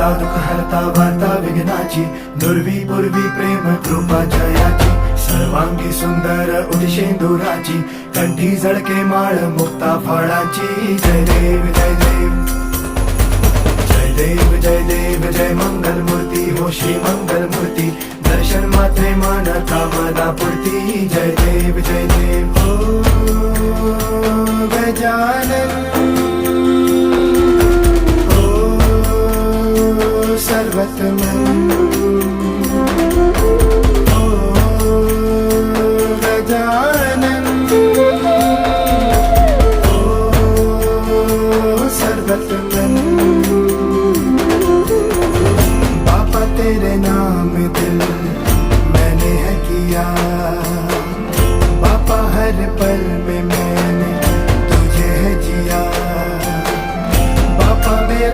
हरता दुःख हरता वार्ता विघ्नाची, दुर्वी पूर्वी प्रेम कृपा जयाची, सर्वांगी सुंदर उदिशेंदुराची, कंठी झळके माळ मुक्ता फळाची. जय देव जय देव जय देव जय देव जय मंगल मूर्ती हो श्री मंगल मूर्ती, दर्शन मात्रे मन कामना पूर्ती. जय देव जय देव हो गजानन हो सर्वतमन.